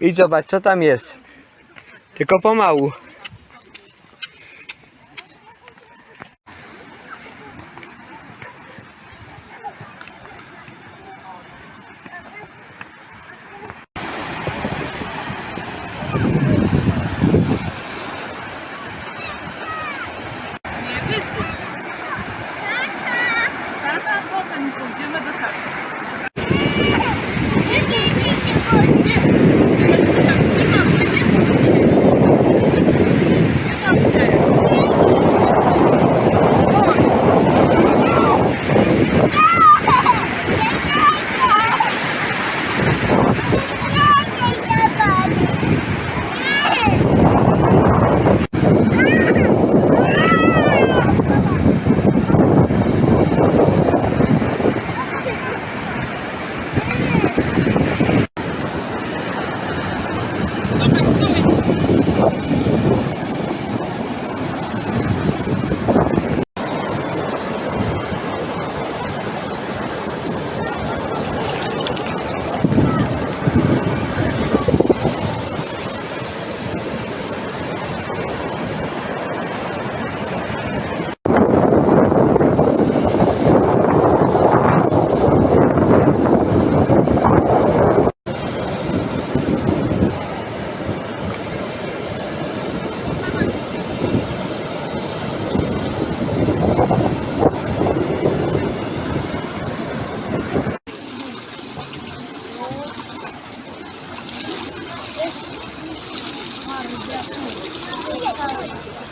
I zobacz, co tam jest. Tylko pomału. Potem pójdziemy do taty.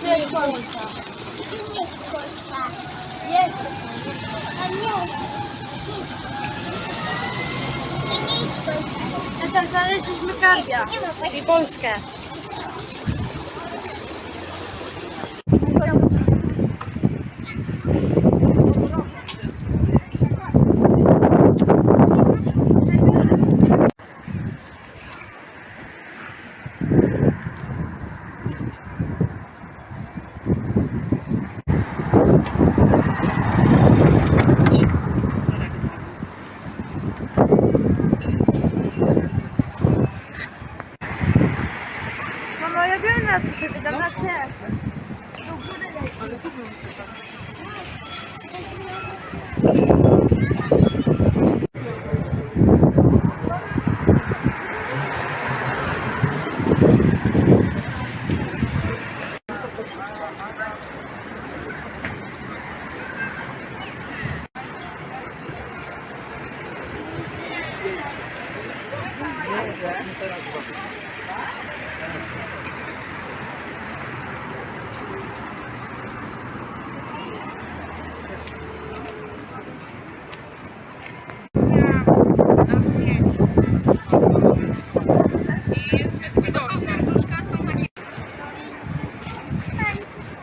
Jest Polska. Jest Polska. Jest. A nie. Nie jest Polska. A tam znaleźliśmy Karbia i Polskę. Mamo, ja wiem na co sobie dam na te.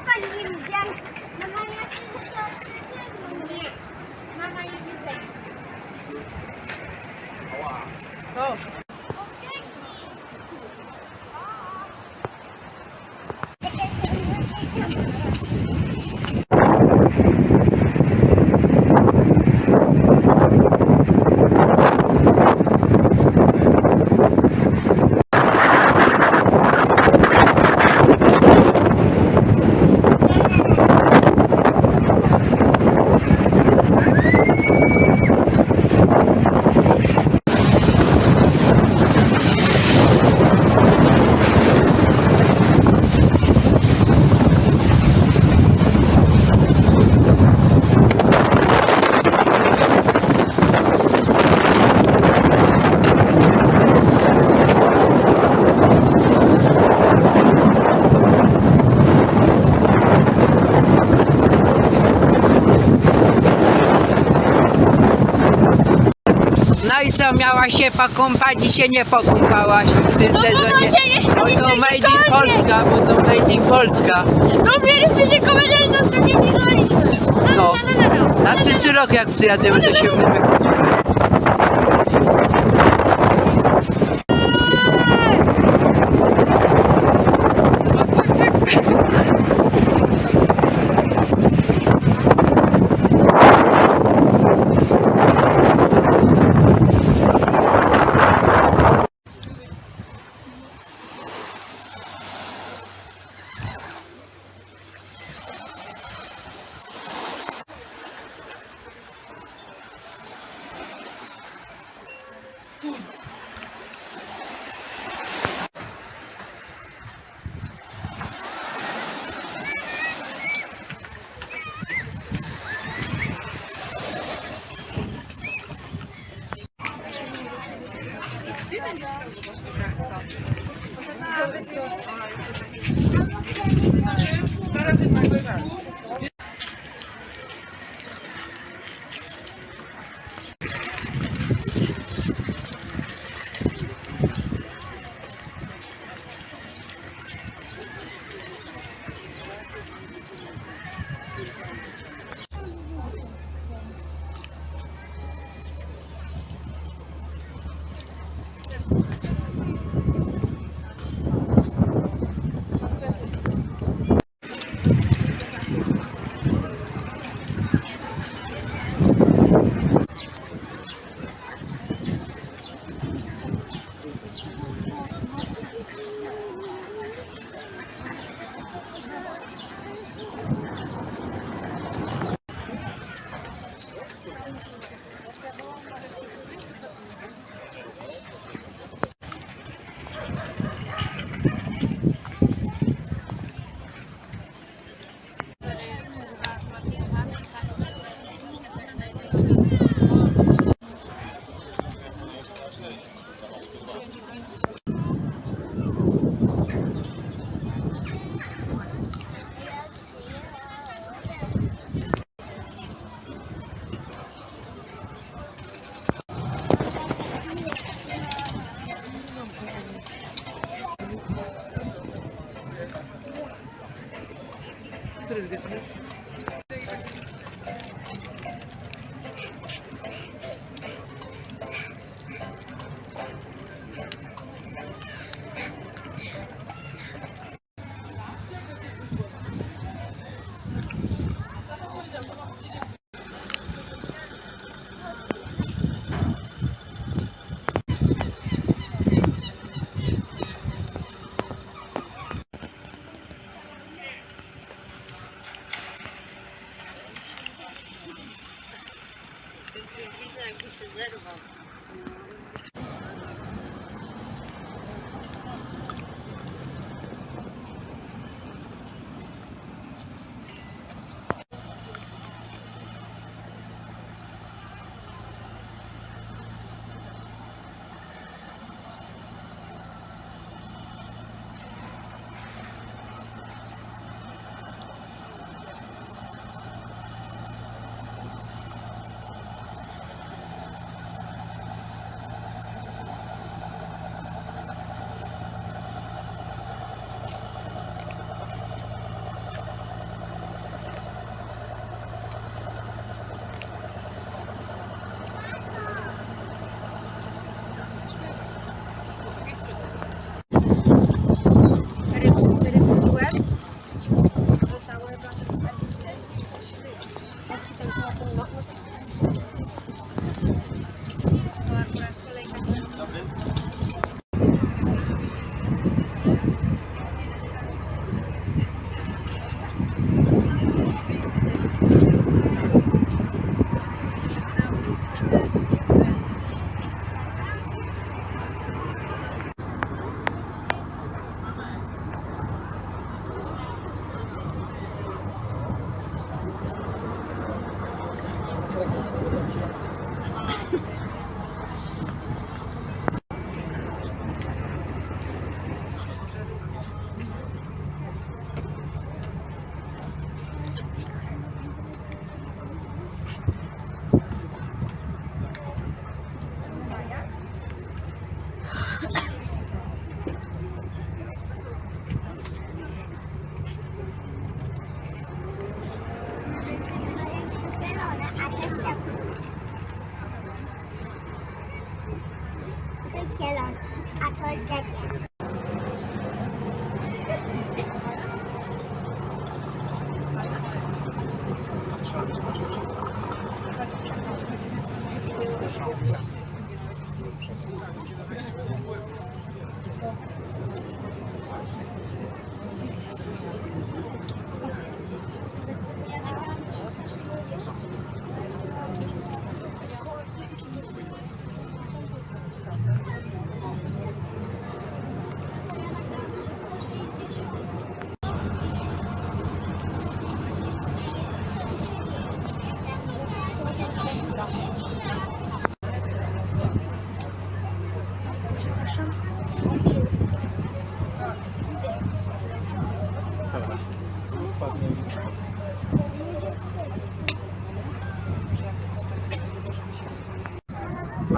Pani Lubianka. Mama jak nie. Mama jedzie ze mną. O. No i co, miałaś się pokąpać i się nie pokąpałaś w tym sezonie? Bo to Made in Polska, bo to Made in Polska. No mieliśmy się komentarz, no to nie zjadaliśmy. No. Na przyszły rok jak przyjadę, to się będziemy.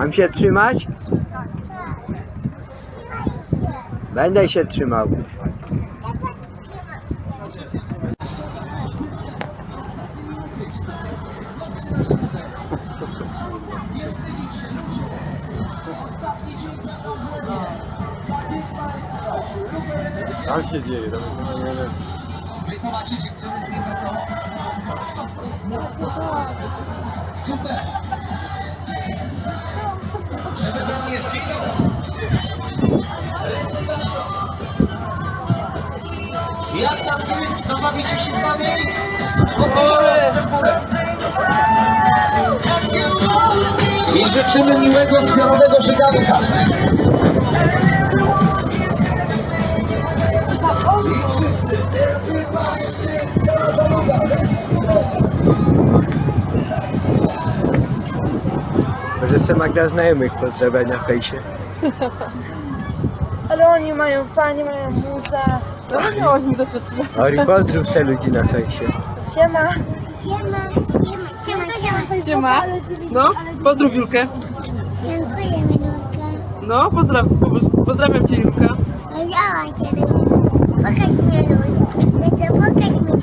Mam się trzymać? Będę się trzymał. Tam się dzieje, tam nie wiem. Jak tam wy zabawicie się z nami? I życzymy miłego zbiorowego żyganka. Może se Magda znajomych potrzebę na fejsie. Ale oni mają fajnie, mają muza. No miałaś mi zapisać. Ori, pozdrów se ludzi na fejsie. Siema. Siema. No, pozdrów Julkę. Dziękuję, Minulka. No, pozdrawiam cię Julka. Widziałam cię, pokaż mnie, Lulka. Pokaż mi.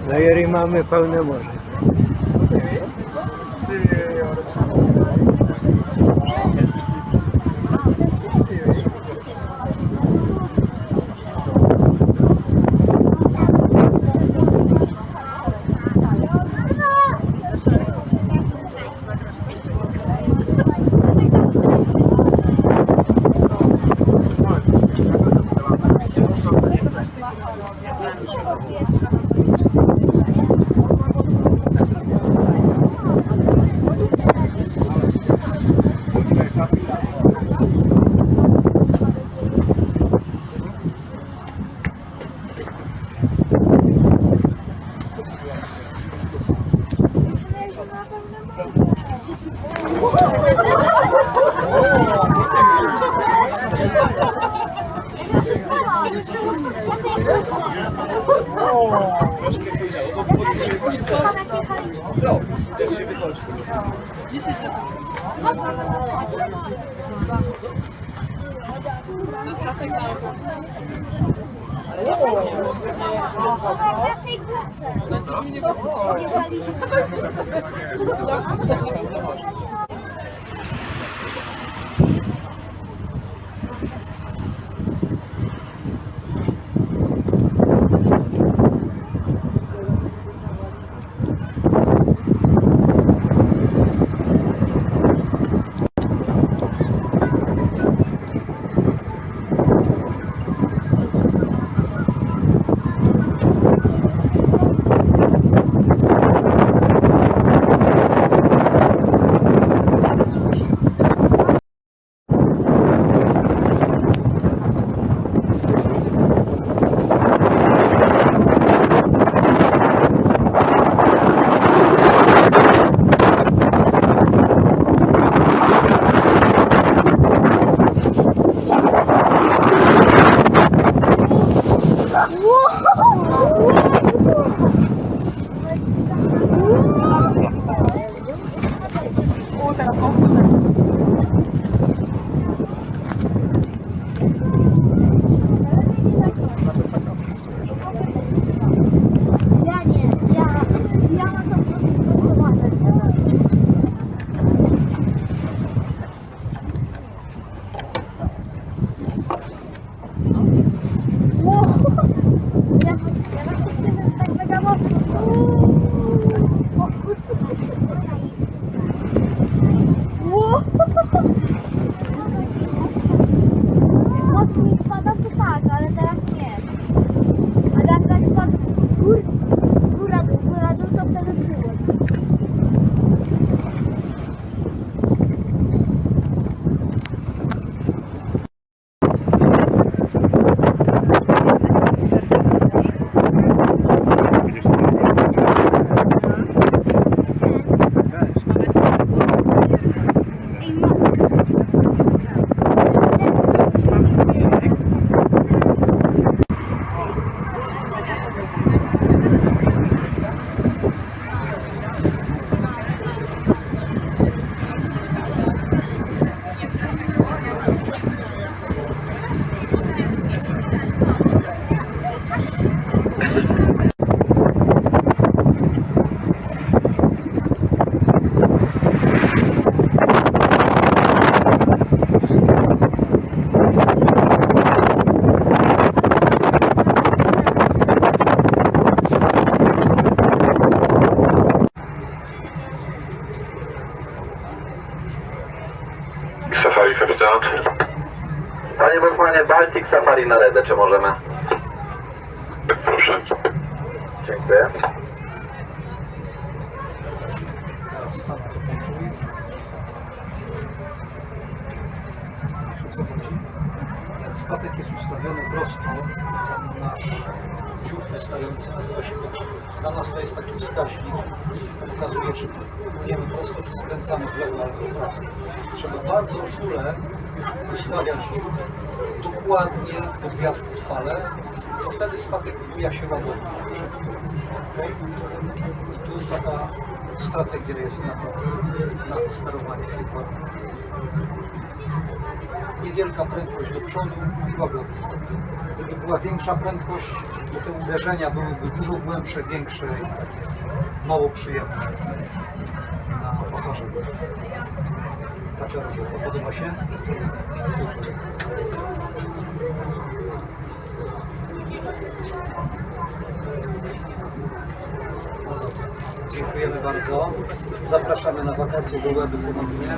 No i mamy pełne morze. Na tej górce. czy możemy? Proszę. Dziękuję. Teraz sama to poczuj. Wiesz, o co chodzi? Statek jest ustawiony prosto. Ten nasz dziób wystający nazywa się bocznik. Dla nas to jest taki wskaźnik. Pokazuje, czy płyniemy prosto, czy skręcamy w lewo albo w prawo. Trzeba bardzo czule ustawiać dziób dokładnie pod wiatr, pod falę. To wtedy statek buja się łagodnie. Okay? I tu taka strategia jest na to sterowanie w tych warunkach. Niewielka prędkość do przodu i łagodnie. Gdyby była większa prędkość, to te uderzenia byłyby dużo głębsze, większe i takie mało przyjemne na pasażerów. Taka robota. Podoba się? Dziękujemy bardzo. Zapraszamy na wakacje do Łeby ponownie.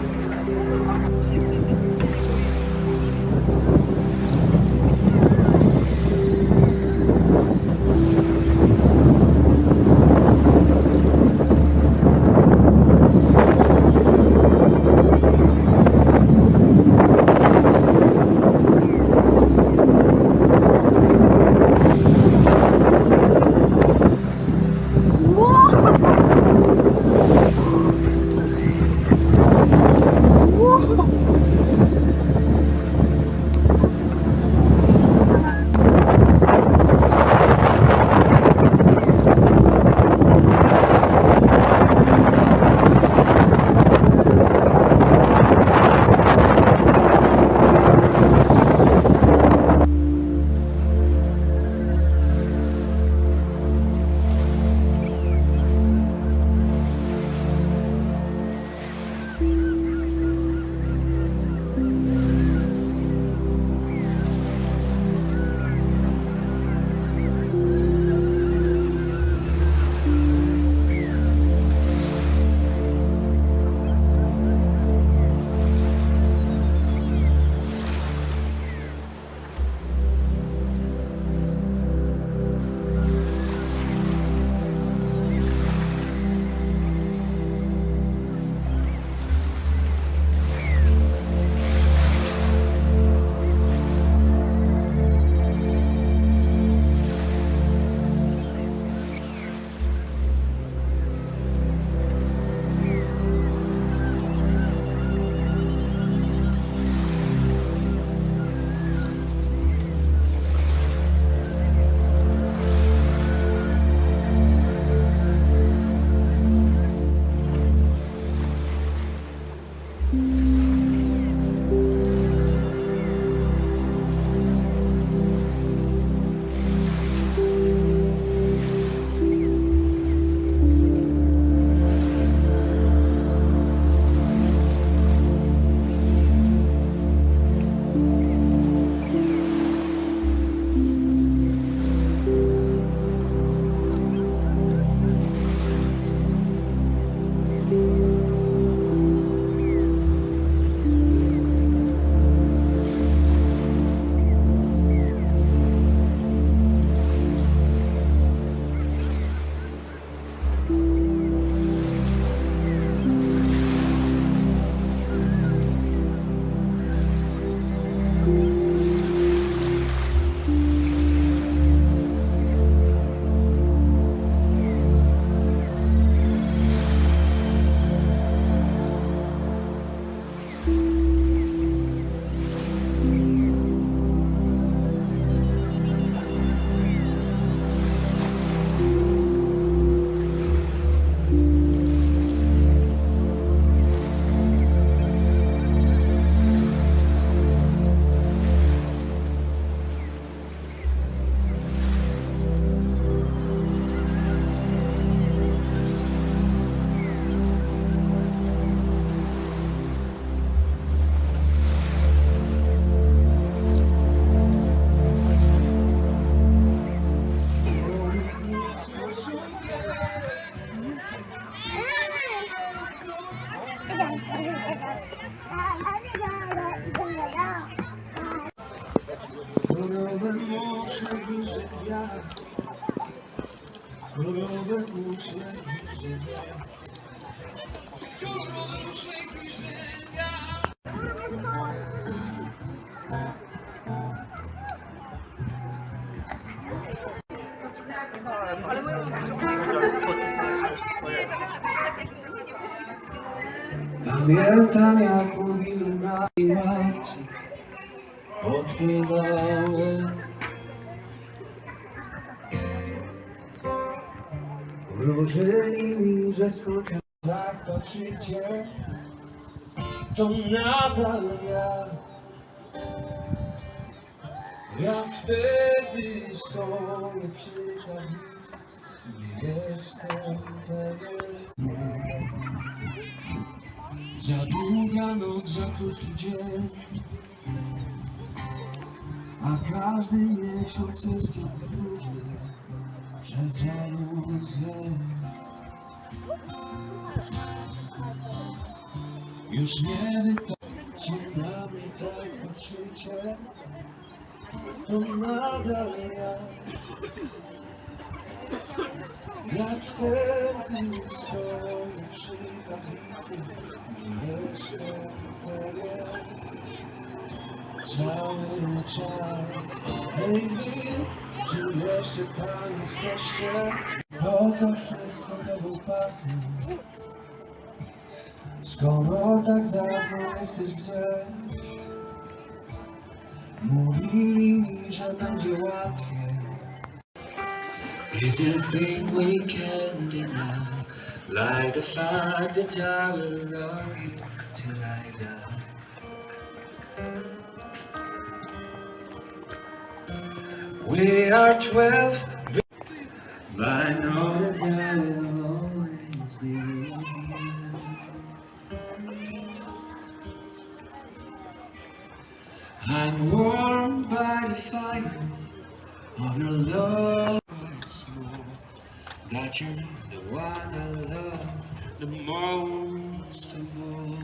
Pamiętam jak mówił na Marcie, odpływałem. Wróżyli mi, że skoczę tak to życie, to nadal ja. Jak wtedy stoję przy tablicy, nie jestem pewien. Za długa noc, za krótki dzień, a każdy miesiąc jest jak różny przez iluzję. Już nie wychodzi na mnie tak to życie, to nadal ja. Jak wtedy stoję przy tablicy, nie jestem pewien. Cały czas, baby, czy jeszcze tam jesteście? Po co wszystko to był partner? Skoro tak dawno jesteś gdzieś? Mówili mi, że będzie łatwiej. Is it a thing we can deny? Like the fact that I will love you till I die. We are 12, but I know that I will always be with you. I'm warmed by the fire of your love. It's more that you're the one I love the most of all.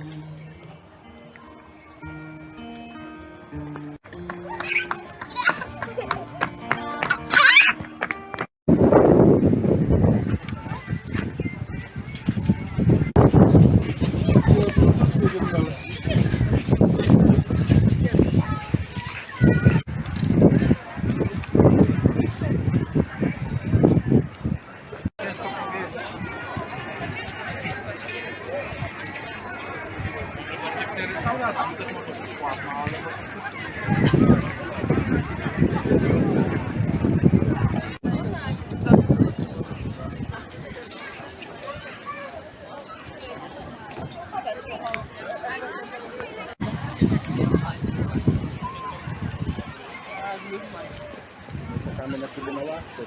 Czekamy na ciebie na ławce,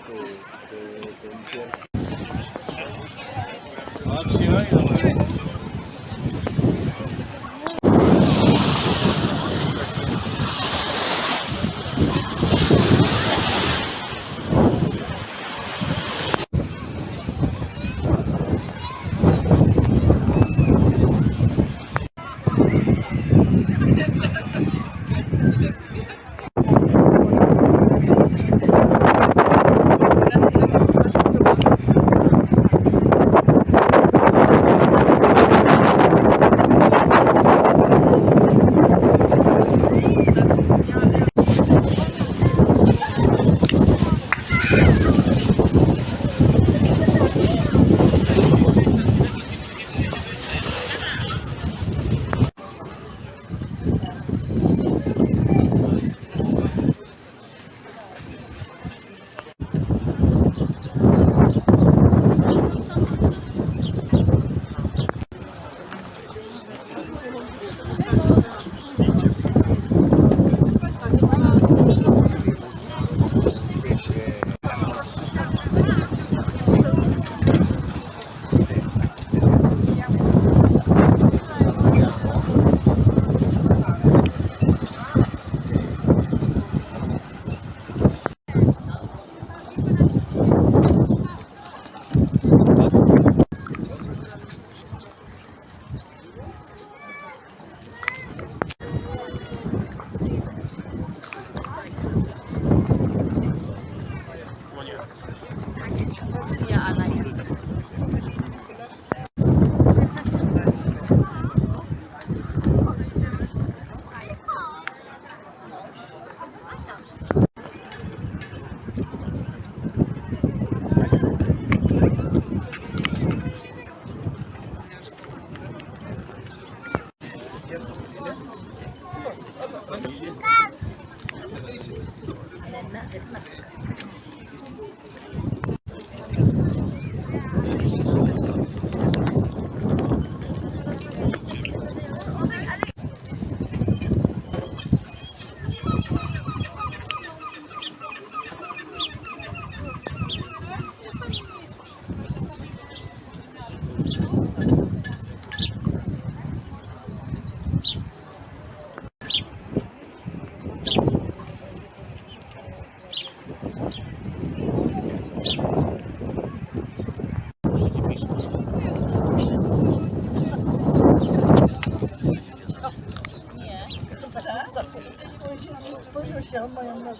Ja moją nogę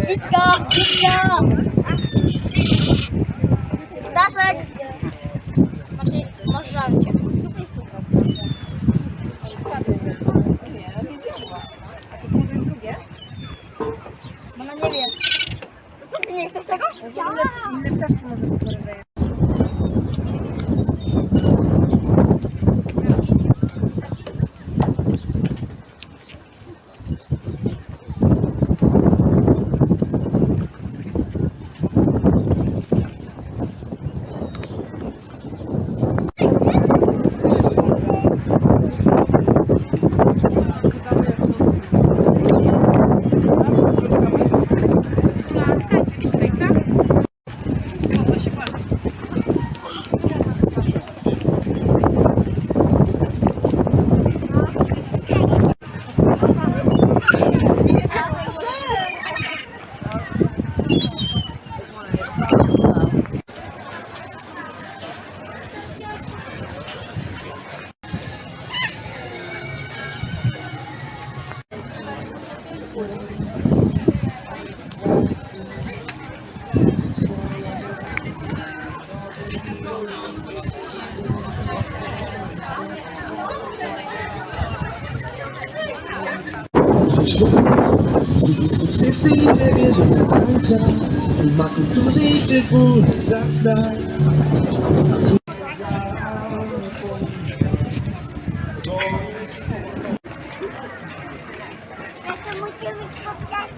Kitka, kitka! Staszek! Masz żarcie. Mama nie wie. Co ty nie chcesz tego? inne ptaszki może porywają. Sukcesy idzie, bierze do tańca i ma kontuzję i się ból wzrasta. Musimy spotkać.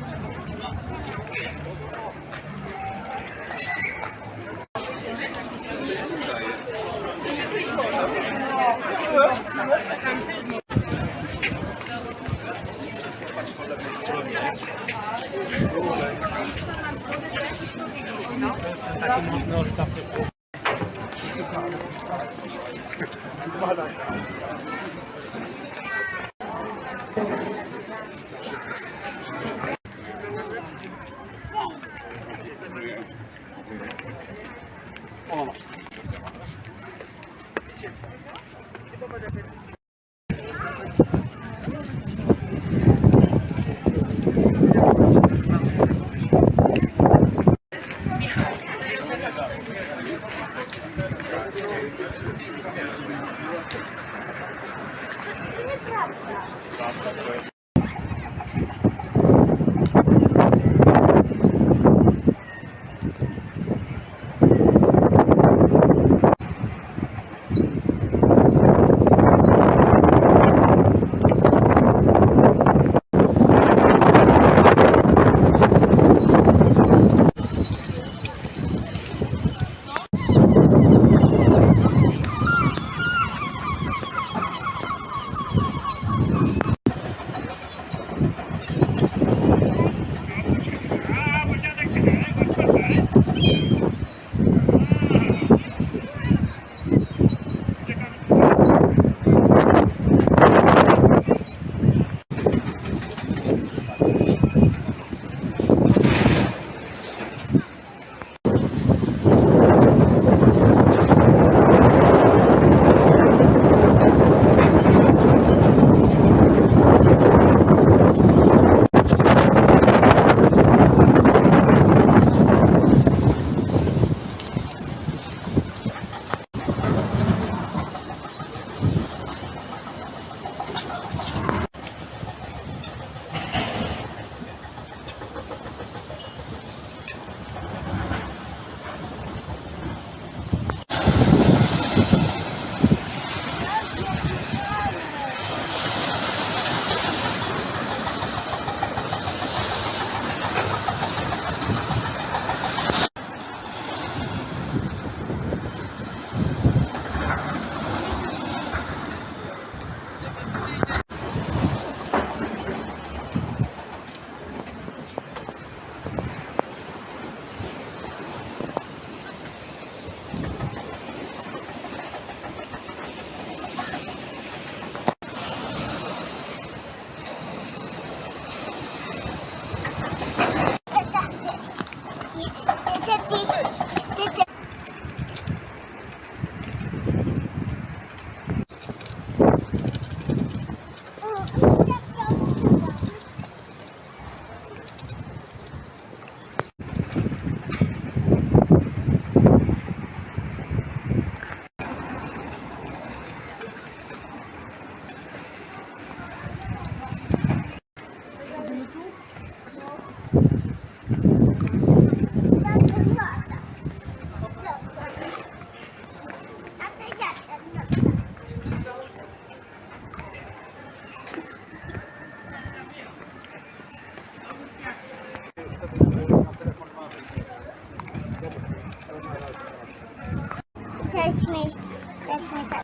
Weźmy tak.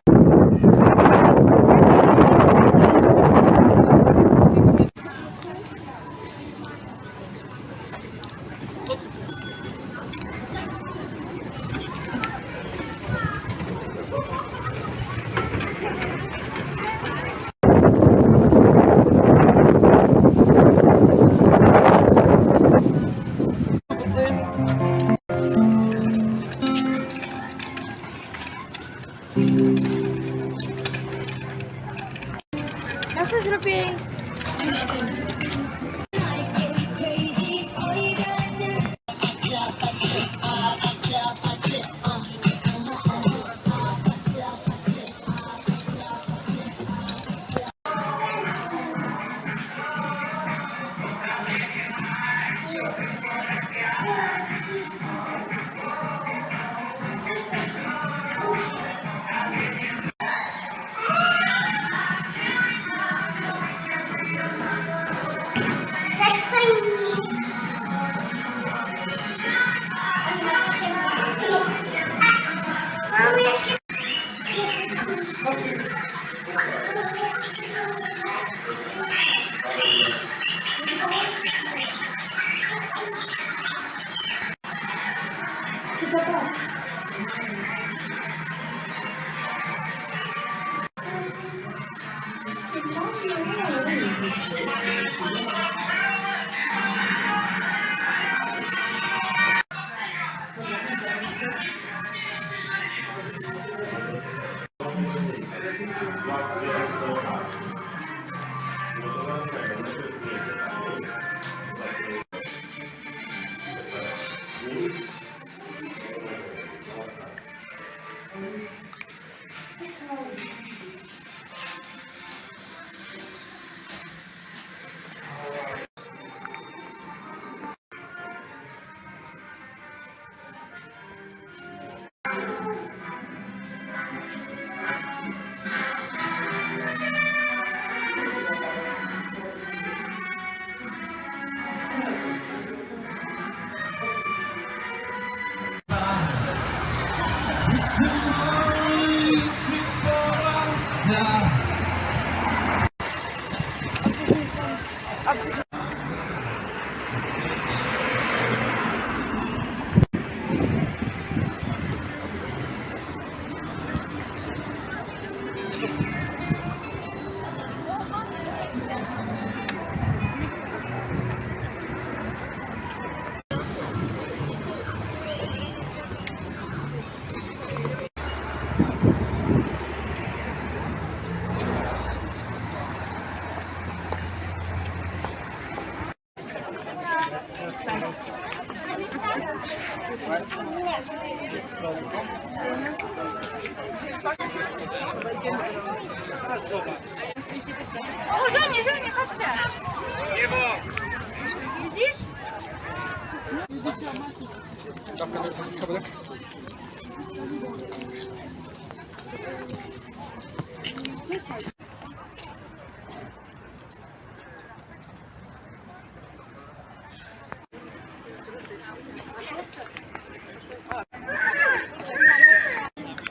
Ja sobie zrobię... O, żonie, chodźcie! Widzisz?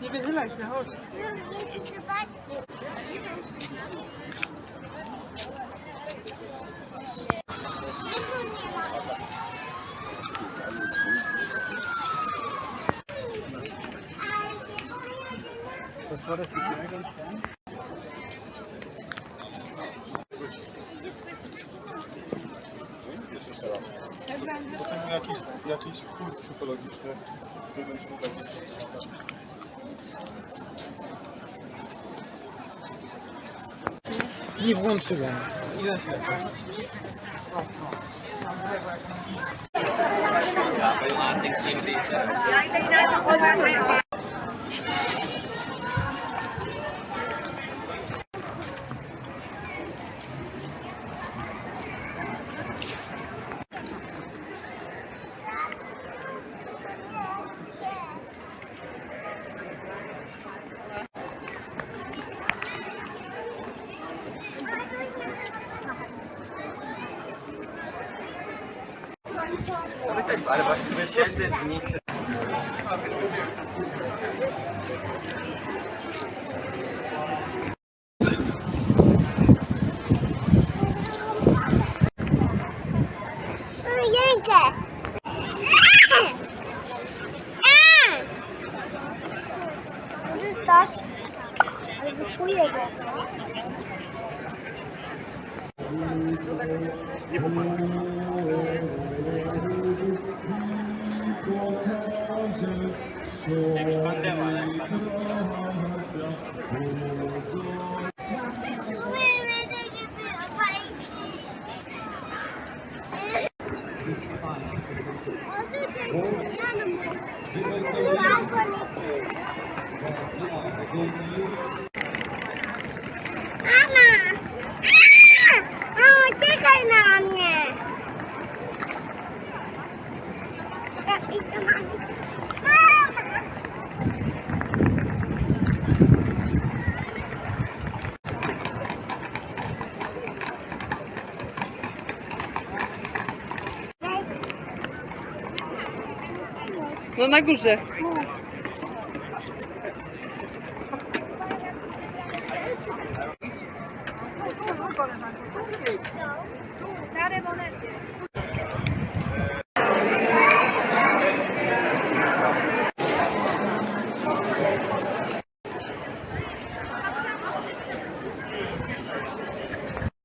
Nie wychylaj się, chodź. Jakiś kurs psychologiczny. Nie włączyłem. Ile Ale właściwie święty dni. Jękę! Korzystasz? Ale ze swojego. Mama! Mamo, czekaj na mnie! Mama! No na górze. Stare monety.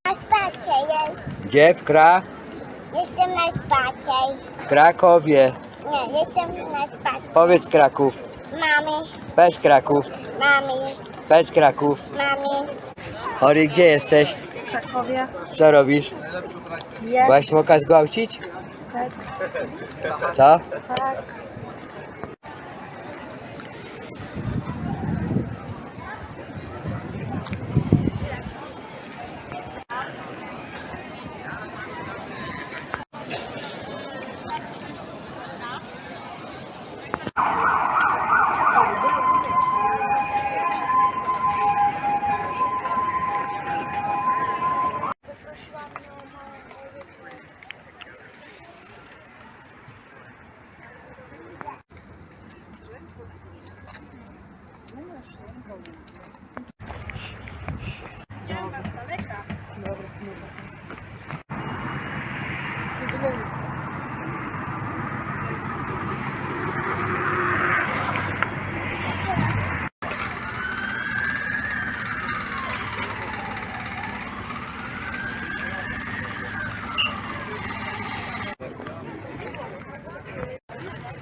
Na spacie jest. Gdzie? Jestem na spacie. W Krakowie. Nie, jestem na spacie. Powiedz Kraków. Mamy, Bez Kraków. mamy, Bez Kraków. mamy. Ori, gdzie jesteś? W Krakowie. Co robisz? Jest. Byłaś smoka zgwałcić? Tak. Co? Tak.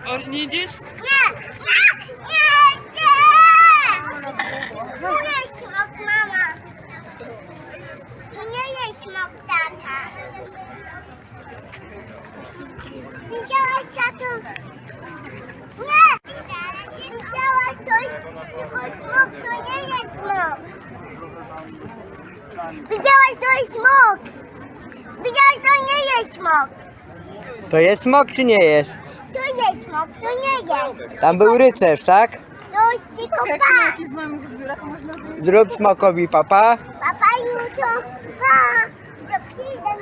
O, nie idziesz? Nie! Tu jest smok, mama. Tu nie jest smok, tata. Widziałaś, tato? Nie! Widziałaś coś? Tylko smok, to nie jest smok. Widziałaś, to jest smok. Widziałaś, to nie jest smok. To jest smok czy nie jest? To nie smok, to nie jest. Tam był rycerz, tak? To jest tylko pa. Zrób smokowi papa. Papa, jutro, pa. To przyjdę